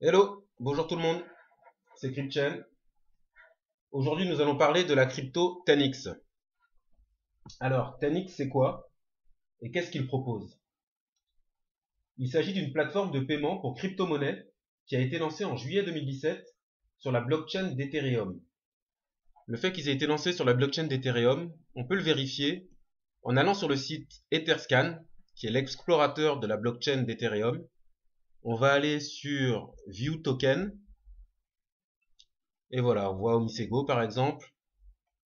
Hello, bonjour tout le monde, c'est CryptChain. Aujourd'hui, nous allons parler de la crypto 10x. Alors, 10x, c'est quoi et qu'est-ce qu'il propose? Il s'agit d'une plateforme de paiement pour crypto-monnaies qui a été lancée en juillet 2017 sur la blockchain d'Ethereum. Le fait qu'ils aient été lancés sur la blockchain d'Ethereum, on peut le vérifier en allant sur le site Etherscan, qui est l'explorateur de la blockchain d'Ethereum. On va aller sur View Token, et voilà, on voit Omisego par exemple.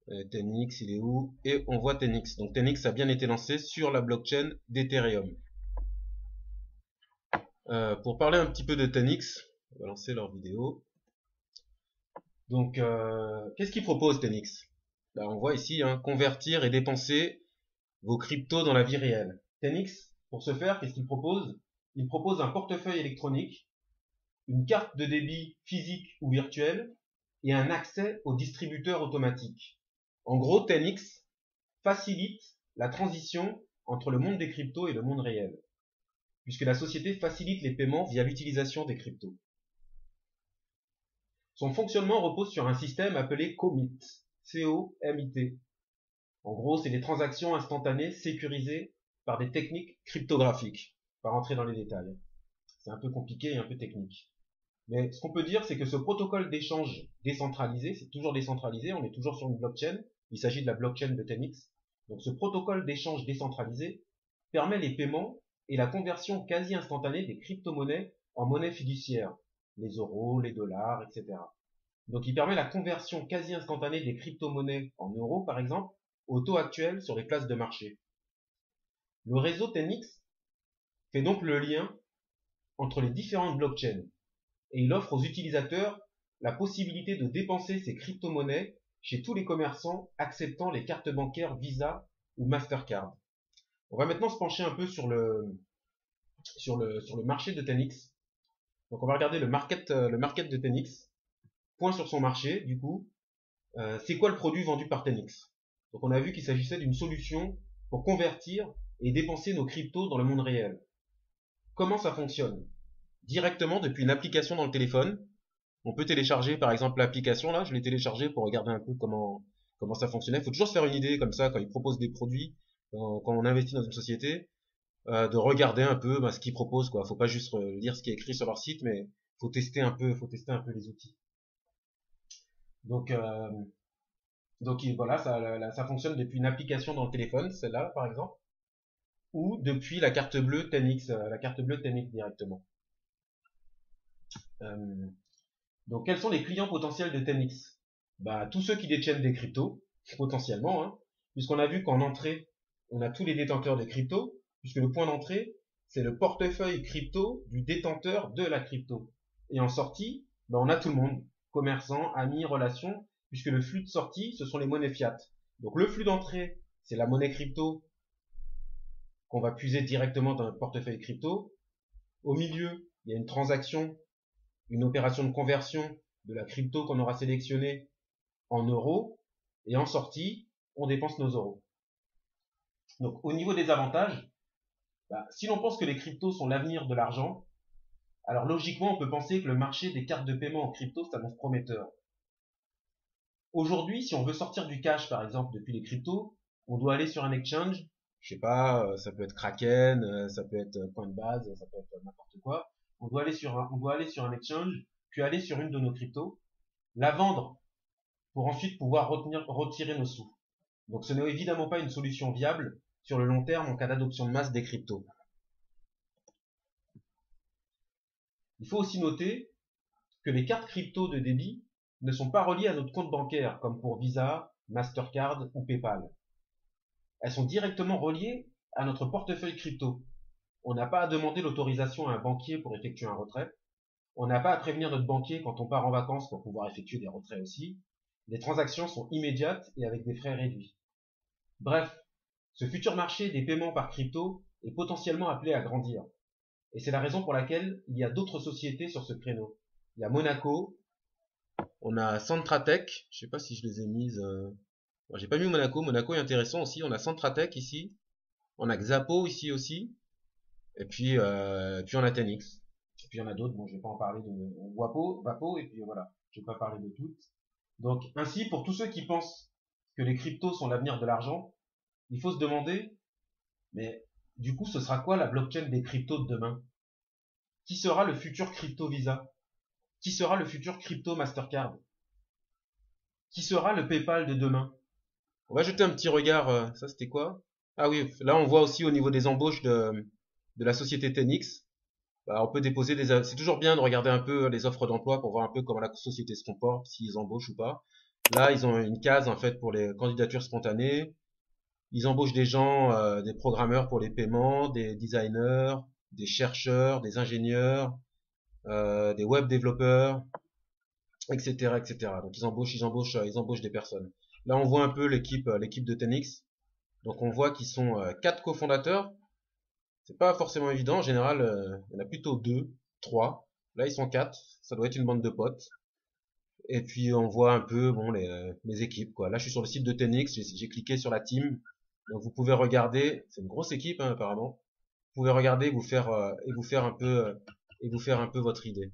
10x, il est où? Et on voit 10x. Donc 10x a bien été lancé sur la blockchain d'Ethereum. Pour parler un petit peu de 10x, on va lancer leur vidéo. Donc, qu'est-ce qu'ils propose 10x? Ben, on voit ici, hein, convertir et dépenser vos cryptos dans la vie réelle. 10x, pour ce faire, qu'est-ce qu'il propose? Il propose un portefeuille électronique, une carte de débit physique ou virtuelle et un accès au distributeur automatique. En gros, 10x facilite la transition entre le monde des cryptos et le monde réel, puisque la société facilite les paiements via l'utilisation des cryptos. Son fonctionnement repose sur un système appelé COMIT, C-O-M-I-T. En gros, c'est des transactions instantanées sécurisées par des techniques cryptographiques. Pas rentrer dans les détails. C'est un peu compliqué et un peu technique. Mais ce qu'on peut dire, c'est que ce protocole d'échange décentralisé, c'est toujours décentralisé, on est toujours sur une blockchain, il s'agit de la blockchain de 10x. Donc ce protocole d'échange décentralisé permet les paiements et la conversion quasi instantanée des crypto-monnaies en monnaie fiduciaire, les euros, les dollars, etc. Donc il permet la conversion quasi instantanée des crypto-monnaies en euros, par exemple, au taux actuel sur les places de marché. Le réseau 10x fait donc le lien entre les différentes blockchains et il offre aux utilisateurs la possibilité de dépenser ces crypto-monnaies chez tous les commerçants acceptant les cartes bancaires Visa ou Mastercard. On va maintenant se pencher un peu sur le marché de 10x. Donc on va regarder le market de 10x. Point sur son marché, du coup. C'est quoi le produit vendu par 10x? Donc on a vu qu'il s'agissait d'une solution pour convertir et dépenser nos cryptos dans le monde réel. Comment ça fonctionne? Directement depuis une application dans le téléphone. On peut télécharger par exemple l'application là, je l'ai téléchargée pour regarder un peu comment ça fonctionnait. Il faut toujours se faire une idée comme ça quand ils proposent des produits, quand on investit dans une société, de regarder un peu ce qu'ils proposent quoi. Faut pas juste lire ce qui est écrit sur leur site, mais faut tester un peu les outils. Donc euh, donc voilà, ça fonctionne depuis une application dans le téléphone, celle-là par exemple, ou depuis la carte bleue 10x, la carte bleue 10x directement. Euh, donc quels sont les clients potentiels de 10x? Bah, tous ceux qui détiennent des cryptos, potentiellement, hein, puisqu'on a vu qu'en entrée, on a tous les détenteurs des cryptos, puisque le point d'entrée, c'est le portefeuille crypto du détenteur de la crypto. Et en sortie, bah, on a tout le monde, commerçants, amis, relations, puisque le flux de sortie, ce sont les monnaies fiat. Donc le flux d'entrée, c'est la monnaie crypto qu'on va puiser directement dans notre portefeuille crypto. Au milieu, il y a une transaction, une opération de conversion de la crypto qu'on aura sélectionnée en euros, et en sortie, on dépense nos euros. Donc au niveau des avantages, bah, si l'on pense que les cryptos sont l'avenir de l'argent, alors logiquement on peut penser que le marché des cartes de paiement en crypto s'annonce prometteur. Aujourd'hui, si on veut sortir du cash par exemple depuis les cryptos, on doit aller sur un exchange, je sais pas, ça peut être Kraken, ça peut être Coinbase, ça peut être n'importe quoi. On doit aller sur un exchange, puis aller sur une de nos cryptos, la vendre pour ensuite pouvoir retirer nos sous. Donc ce n'est évidemment pas une solution viable sur le long terme en cas d'adoption de masse des cryptos. Il faut aussi noter que les cartes crypto de débit ne sont pas reliées à notre compte bancaire comme pour Visa, Mastercard ou PayPal. Elles sont directement reliées à notre portefeuille crypto. On n'a pas à demander l'autorisation à un banquier pour effectuer un retrait. On n'a pas à prévenir notre banquier quand on part en vacances pour pouvoir effectuer des retraits aussi. Les transactions sont immédiates et avec des frais réduits. Bref, ce futur marché des paiements par crypto est potentiellement appelé à grandir. Et c'est la raison pour laquelle il y a d'autres sociétés sur ce créneau. Il y a Monaco, on a Centratech, je sais pas si je les ai mises. Bon, j'ai pas mis Monaco, Monaco est intéressant aussi. On a Centratech ici, on a Xapo ici aussi, et puis on a 10x. Et puis il y en a d'autres, bon, je vais pas en parler de Vapo, et puis voilà, je vais pas parler de toutes. Donc, ainsi, pour tous ceux qui pensent que les cryptos sont l'avenir de l'argent, il faut se demander, mais du coup, ce sera quoi la blockchain des cryptos de demain? Qui sera le futur crypto Visa? Qui sera le futur crypto Mastercard? Qui sera le PayPal de demain? On va jeter un petit regard, ça c'était quoi? Ah oui, là on voit aussi au niveau des embauches de la société Tenix. Bah, on peut déposer c'est toujours bien de regarder un peu les offres d'emploi pour voir un peu comment la société se comporte, s'ils embauchent ou pas. Là, ils ont une case en fait pour les candidatures spontanées. Ils embauchent des gens, des programmeurs pour les paiements, des designers, des chercheurs, des ingénieurs, des web développeurs, etc., etc. Donc ils embauchent des personnes. Là, on voit un peu l'équipe de Tenix. Donc on voit qu'ils sont quatre cofondateurs. C'est pas forcément évident. En général, il y en a plutôt deux, trois. Là, ils sont quatre. Ça doit être une bande de potes. Et puis on voit un peu bon les équipes quoi. Là, je suis sur le site de Tenix. J'ai cliqué sur la team. Donc vous pouvez regarder. C'est une grosse équipe hein, apparemment. Vous pouvez regarder, et vous faire un peu votre idée.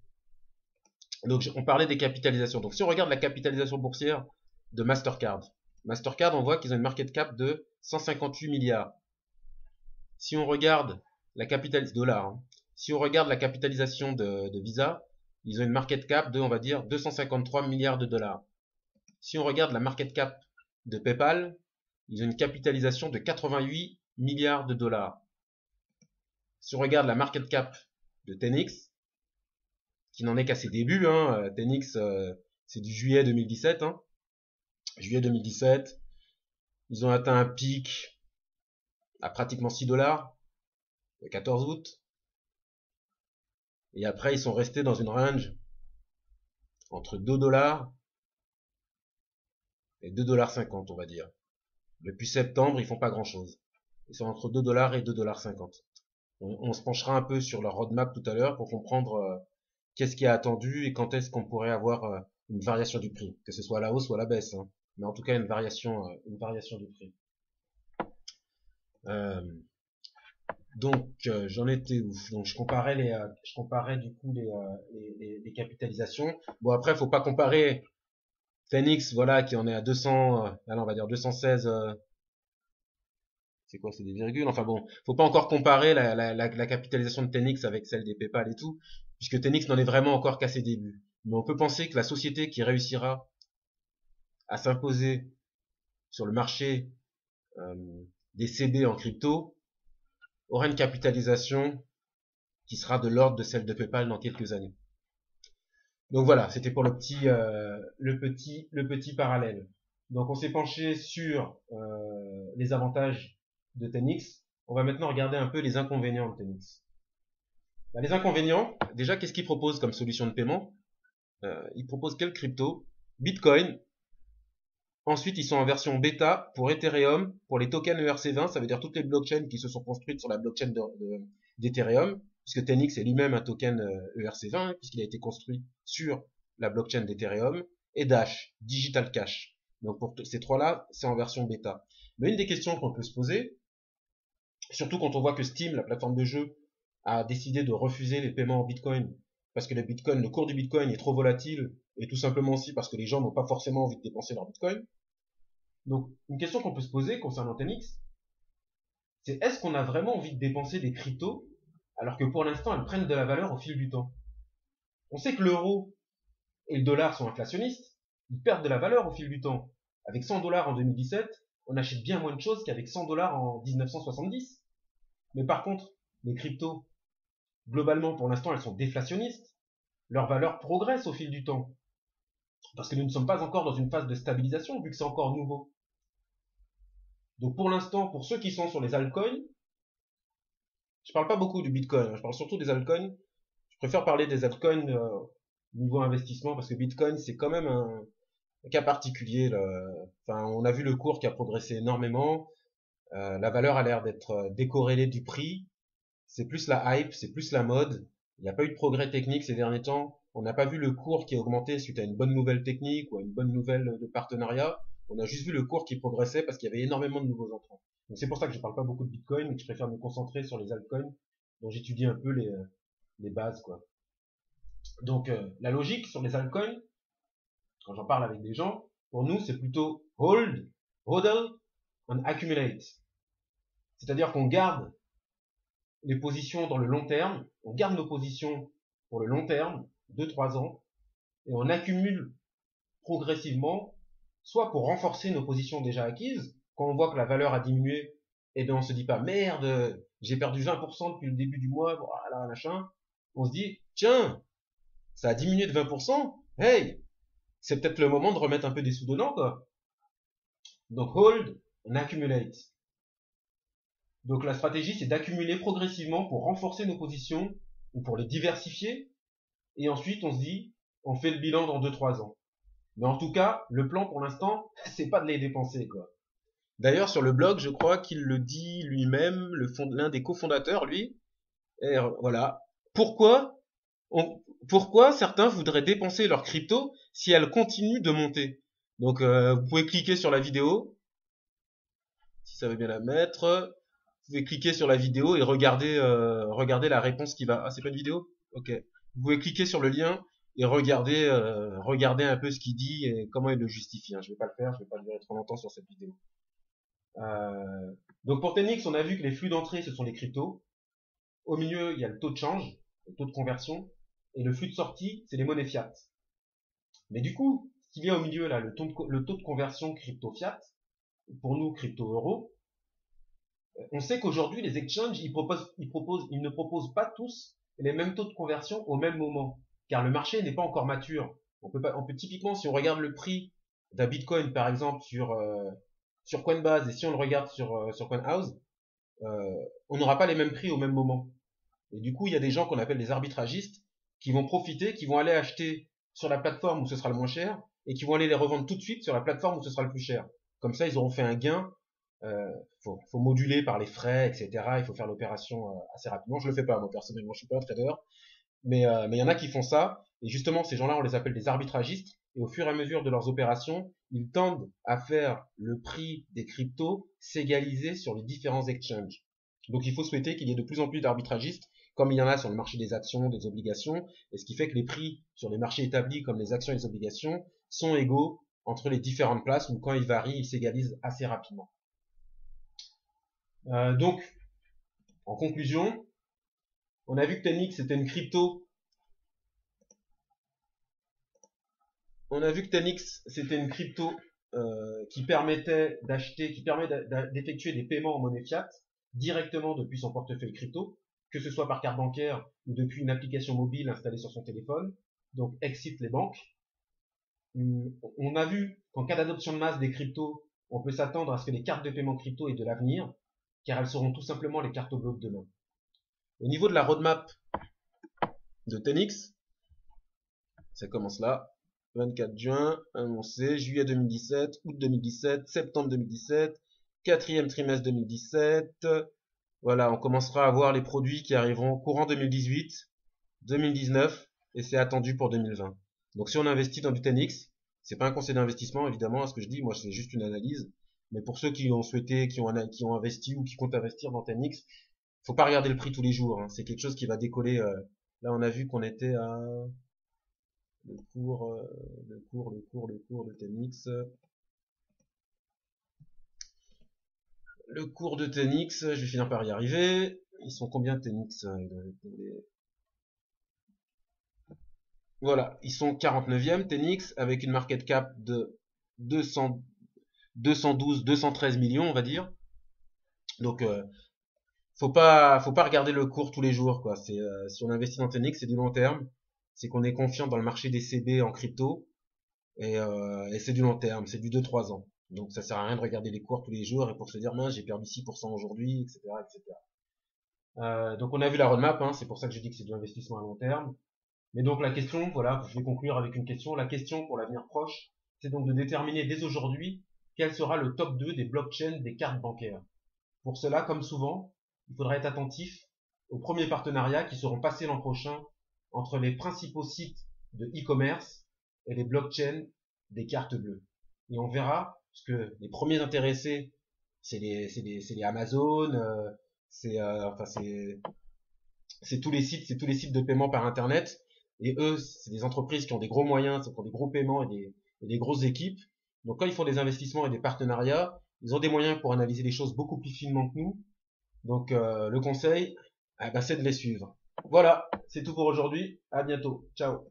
Donc on parlait des capitalisations. Donc si on regarde la capitalisation boursière de Mastercard, Mastercard, on voit qu'ils ont une market cap de 158 milliards. Si on regarde la capitalisation dollars, hein. Si on regarde la capitalisation de Visa, ils ont une market cap de, on va dire, 253 milliards de dollars. Si on regarde la market cap de PayPal, ils ont une capitalisation de 88 milliards de dollars. Si on regarde la market cap de Tenix, qui n'en est qu'à ses débuts, hein, Tenix, c'est du juillet 2017, hein, juillet 2017, ils ont atteint un pic à pratiquement 6 dollars le 14 août. Et après, ils sont restés dans une range entre 2 dollars et 2,50 $, on va dire. Depuis septembre, ils font pas grand chose. Ils sont entre 2 dollars et 2,50 $. On se penchera un peu sur leur roadmap tout à l'heure pour comprendre qu'est-ce qui est attendu et quand est-ce qu'on pourrait avoir une variation du prix, que ce soit à la hausse ou à la baisse, hein. Mais en tout cas une variation du prix. Euh, donc j'en étais où? Donc je comparais du coup les capitalisations. Bon après faut pas comparer Phoenix, voilà, qui en est à 200, allez, on va dire 216. C'est quoi, c'est des virgules. Enfin bon, faut pas encore comparer la capitalisation de Tenix avec celle des PayPal et tout, puisque Tenix n'en est vraiment encore qu'à ses débuts. Mais on peut penser que la société qui réussira à s'imposer sur le marché euh, des CB en crypto aura une capitalisation qui sera de l'ordre de celle de PayPal dans quelques années. Donc voilà, c'était pour le petit parallèle. Donc on s'est penché sur les avantages de Tenix. On va maintenant regarder un peu les inconvénients de Tenix. Bah, les inconvénients, déjà, qu'est-ce qu'ils proposent comme solution de paiement? Ils proposent quelle crypto? Bitcoin. Ensuite, ils sont en version bêta pour Ethereum, pour les tokens ERC20, ça veut dire toutes les blockchains qui se sont construites sur la blockchain d'Ethereum, puisque Tenix est lui-même un token ERC20, puisqu'il a été construit sur la blockchain d'Ethereum, et Dash, Digital Cash. Donc pour ces trois-là, c'est en version bêta. Mais une des questions qu'on peut se poser, surtout quand on voit que Steam, la plateforme de jeu, a décidé de refuser les paiements en Bitcoin, parce que le cours du Bitcoin est trop volatile, et tout simplement aussi parce que les gens n'ont pas forcément envie de dépenser leur Bitcoin. Donc, une question qu'on peut se poser concernant Tenix, c'est est-ce qu'on a vraiment envie de dépenser des cryptos alors que pour l'instant elles prennent de la valeur au fil du temps? On sait que l'euro et le dollar sont inflationnistes, ils perdent de la valeur au fil du temps. Avec 100 dollars en 2017, on achète bien moins de choses qu'avec 100 dollars en 1970. Mais par contre, les cryptos, globalement pour l'instant elles sont déflationnistes, leur valeur progresse au fil du temps. Parce que nous ne sommes pas encore dans une phase de stabilisation vu que c'est encore nouveau. Donc pour l'instant, pour ceux qui sont sur les altcoins, je parle pas beaucoup du Bitcoin, je parle surtout des altcoins. Je préfère parler des altcoins niveau investissement parce que Bitcoin c'est quand même un cas particulier. Là. Enfin, on a vu le cours qui a progressé énormément. La valeur a l'air d'être décorrélée du prix. C'est plus la hype, c'est plus la mode. Il n'y a pas eu de progrès technique ces derniers temps. On n'a pas vu le cours qui a augmenté suite à une bonne nouvelle technique ou à une bonne nouvelle de partenariat. On a juste vu le cours qui progressait parce qu'il y avait énormément de nouveaux entrants. Donc c'est pour ça que je parle pas beaucoup de Bitcoin et que je préfère me concentrer sur les altcoins dont j'étudie un peu les bases quoi. Donc la logique sur les altcoins, quand j'en parle avec des gens, pour nous c'est plutôt hold, hodl and accumulate. C'est-à-dire qu'on garde les positions dans le long terme, on garde nos positions pour le long terme, 2-3 ans, et on accumule progressivement, soit pour renforcer nos positions déjà acquises, quand on voit que la valeur a diminué, et bien on se dit pas merde, j'ai perdu 20% depuis le début du mois, voilà, machin. On se dit, tiens, ça a diminué de 20%, hey, c'est peut-être le moment de remettre un peu des sous dedans, quoi. Donc hold, on accumulate. Donc la stratégie, c'est d'accumuler progressivement pour renforcer nos positions ou pour les diversifier. Et ensuite, on se dit, on fait le bilan dans 2-3 ans. Mais en tout cas, le plan pour l'instant, c'est pas de les dépenser, quoi. D'ailleurs, sur le blog, je crois qu'il le dit lui-même, l'un des cofondateurs, lui. Et voilà. Pourquoi, pourquoi certains voudraient dépenser leur crypto si elle continue de monter? Donc, vous pouvez cliquer sur la vidéo, si ça veut bien la mettre. Vous pouvez cliquer sur la vidéo et regarder la réponse qui va. Ah, c'est pas une vidéo? Ok. Vous pouvez cliquer sur le lien et regarder un peu ce qu'il dit et comment il le justifie. Hein. Je vais pas le faire, je vais pas durer trop longtemps sur cette vidéo. Donc pour Tenix, on a vu que les flux d'entrée, ce sont les cryptos. Au milieu, il y a le taux de change, le taux de conversion, et le flux de sortie, c'est les monnaies fiat. Mais du coup, ce qu'il y a au milieu là, le taux de conversion crypto-fiat, pour nous crypto-euro, on sait qu'aujourd'hui les exchanges, ils ne proposent pas tous les mêmes taux de conversion au même moment, car le marché n'est pas encore mature. On peut typiquement, si on regarde le prix d'un Bitcoin par exemple sur Coinbase et si on le regarde sur CoinHouse, on n'aura pas les mêmes prix au même moment. Et du coup, il y a des gens qu'on appelle des arbitragistes qui vont profiter, qui vont aller acheter sur la plateforme où ce sera le moins cher et qui vont aller les revendre tout de suite sur la plateforme où ce sera le plus cher. Comme ça, ils auront fait un gain. Faut moduler par les frais, etc. Il faut faire l'opération assez rapidement. Je le fais pas, moi personnellement, je suis pas un trader, mais il y en a qui font ça. Et justement, ces gens-là, on les appelle des arbitragistes. Et au fur et à mesure de leurs opérations, ils tendent à faire le prix des cryptos s'égaliser sur les différents exchanges. Donc il faut souhaiter qu'il y ait de plus en plus d'arbitragistes, comme il y en a sur le marché des actions, des obligations, et ce qui fait que les prix sur les marchés établis comme les actions et les obligations sont égaux entre les différentes places, où quand ils varient, ils s'égalisent assez rapidement. Donc, en conclusion, on a vu que Tenix c'était une crypto. On a vu que Tenix c'était une crypto qui permettait d'effectuer des paiements en monnaie fiat directement depuis son portefeuille crypto, que ce soit par carte bancaire ou depuis une application mobile installée sur son téléphone. Donc, excite les banques. On a vu qu'en cas d'adoption de masse des cryptos, on peut s'attendre à ce que les cartes de paiement crypto aient de l'avenir, car elles seront tout simplement les cartes bleus de demain. Au niveau de la roadmap de Tenix, ça commence là. 24 juin, annoncé, juillet 2017, août 2017, septembre 2017, quatrième trimestre 2017. Voilà, on commencera à voir les produits qui arriveront courant 2018, 2019, et c'est attendu pour 2020. Donc si on investit dans du Tenix, c'est pas un conseil d'investissement évidemment, à ce que je dis, moi c'est juste une analyse. Mais pour ceux qui ont souhaité, qui ont investi ou qui comptent investir dans Tenix, faut pas regarder le prix tous les jours. Hein. C'est quelque chose qui va décoller. Là, on a vu qu'on était à le cours de Tenix. Le cours de Tenix, je vais finir par y arriver. Ils sont combien Tenix? Voilà, ils sont 49e Tenix avec une market cap de 212, 213 millions, on va dire. Donc faut pas regarder le cours tous les jours quoi. Si on investit dans Tenix, c'est du long terme. C'est qu'on est confiant dans le marché des CB en crypto et c'est du long terme, c'est du 2-3 ans. Donc ça sert à rien de regarder les cours tous les jours et pour se dire mince j'ai perdu 6% aujourd'hui, etc., etc. Donc on a vu la roadmap, hein, c'est pour ça que je dis que c'est de l'investissement à long terme. Mais donc la question, voilà, je vais conclure avec une question. La question pour l'avenir proche, c'est donc de déterminer dès aujourd'hui quel sera le top 2 des blockchains des cartes bancaires. Pour cela, comme souvent, il faudra être attentif aux premiers partenariats qui seront passés l'an prochain entre les principaux sites de e-commerce et les blockchains des cartes bleues. Et on verra, parce que les premiers intéressés, c'est les Amazon, c'est tous les sites de paiement par internet. Et eux, c'est des entreprises qui ont des gros moyens, qui ont des gros paiements et des grosses équipes. Donc quand ils font des investissements et des partenariats, ils ont des moyens pour analyser les choses beaucoup plus finement que nous. Donc le conseil, c'est de les suivre. Voilà, c'est tout pour aujourd'hui. À bientôt. Ciao.